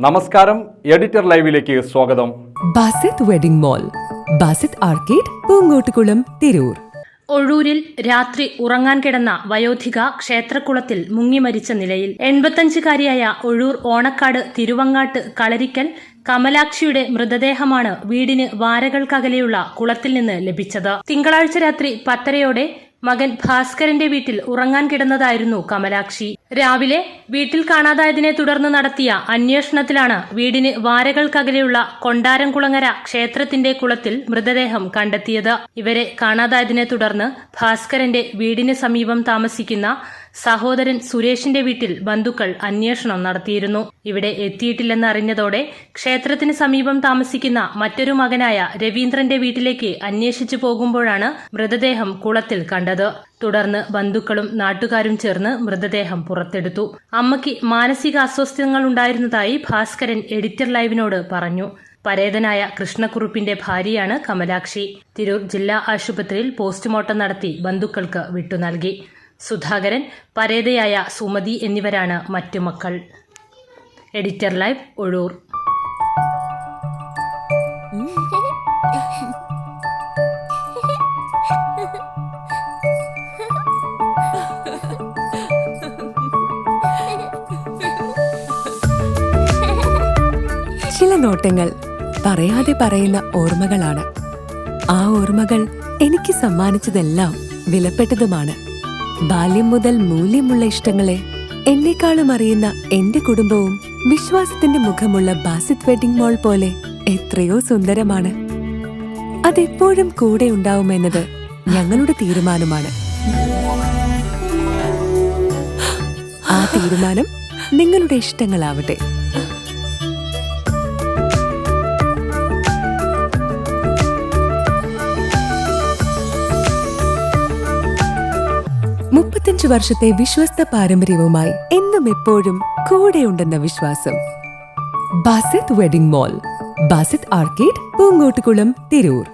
നമസ്കാരം, എഡിറ്റർ ലൈവിലേക്ക് സ്വാഗതം. Basith wedding mall, Basith arcade, Poongottukulam, Tirur. ഒഴൂരിൽ രാത്രി ഉറങ്ങാൻ കിടന്ന വയോധിക ക്ഷേത്രക്കുളത്തിൽ മുങ്ങിമരിച്ച നിലയിൽ. 85-കാരിയായ ഒഴൂർ ഓണക്കാട് തിരുവങ്ങാട്ട് കളരിക്കൽ കമലാക്ഷിയുടെ മൃതദേഹമാണ് വീടിന് വാരകൾക്കകലെയുള്ള കുളത്തിൽ നിന്ന് ലഭിച്ചത്. തിങ്കളാഴ്ച രാത്രി 10:30 മകൻ ഭാസ്കരന്റെ വീട്ടിൽ ഉറങ്ങാൻ കിടന്നതായിരുന്നു കമലാക്ഷി. രാവിലെ വീട്ടിൽ കാണാതായതിനെ തുടർന്ന് നടത്തിയ അന്വേഷണത്തിലാണ് വീടിന് വാരകൾക്കകലെയുള്ള കൊണ്ടാരംകുളങ്ങര ക്ഷേത്രത്തിന്റെ കുളത്തിൽ മൃതദേഹം കണ്ടെത്തിയത്. ഇവരെ കാണാതായതിനെ തുടർന്ന് ഭാസ്കരന്റെ വീടിന് സമീപം താമസിക്കുന്ന സഹോദരൻ സുരേഷിന്റെ വീട്ടിൽ ബന്ധുക്കൾ അന്വേഷണം നടത്തിയിരുന്നു. ഇവിടെ എത്തിയിട്ടില്ലെന്ന് അറിഞ്ഞതോടെ ക്ഷേത്രത്തിന് സമീപം താമസിക്കുന്ന മറ്റൊരു മകനായ രവീന്ദ്രന്റെ വീട്ടിലേക്ക് അന്വേഷിച്ചു പോകുമ്പോഴാണ് മൃതദേഹം കുളത്തിൽ കണ്ടത്. തുടർന്ന് ബന്ധുക്കളും നാട്ടുകാരും ചേർന്ന് മൃതദേഹം പുറത്തെടുത്തു. അമ്മയ്ക്ക് മാനസിക അസ്വസ്ഥതകൾ ഉണ്ടായിരുന്നതായി ഭാസ്കരൻ എഡിറ്റർ ലൈവിനോട് പറഞ്ഞു. പരേതനായ കൃഷ്ണക്കുറുപ്പിന്റെ ഭാര്യയാണ് കമലാക്ഷി. തിരൂർ ജില്ലാ ആശുപത്രിയിൽ പോസ്റ്റ്മോർട്ടം നടത്തി ബന്ധുക്കൾക്ക് വിട്ടു നൽകി. സുധാകരൻ, പരേതയായ സുമതി എന്നിവരാണ് മറ്റു മക്കൾ. Editor live, Ozhur. ചില നോട്ടങ്ങൾ പറയാതെ പറയുന്ന ഓർമ്മകളാണ്. ആ ഓർമ്മകൾ എനിക്ക് സമ്മാനിച്ചതെല്ലാം വിലപ്പെട്ടതുമാണ്. ബാല്യം മുതൽ മൂല്യമുള്ള ഇഷ്ടങ്ങളെ എന്നെക്കാളും അറിയുന്ന എന്റെ കുടുംബവും വിശ്വാസത്തിന്റെ മുഖമുള്ള ബാസിത് വെഡിംഗ് മോൾ പോലെ എത്രയോ സുന്ദരമാണ്. അതെപ്പോഴും കൂടെ ഉണ്ടാവുമെന്നത് ഞങ്ങളുടെ തീരുമാനമാണ്. ആ തീരുമാനം നിങ്ങളുടെ ഇഷ്ടങ്ങളാവട്ടെ. വർഷത്തെ വിശ്വസ്ത പാരമ്പര്യവുമായി എന്നും എപ്പോഴും കൂടെയുണ്ടെന്ന വിശ്വാസം. Basith wedding mall, Basith arcade, Poongottukulam, Tirur.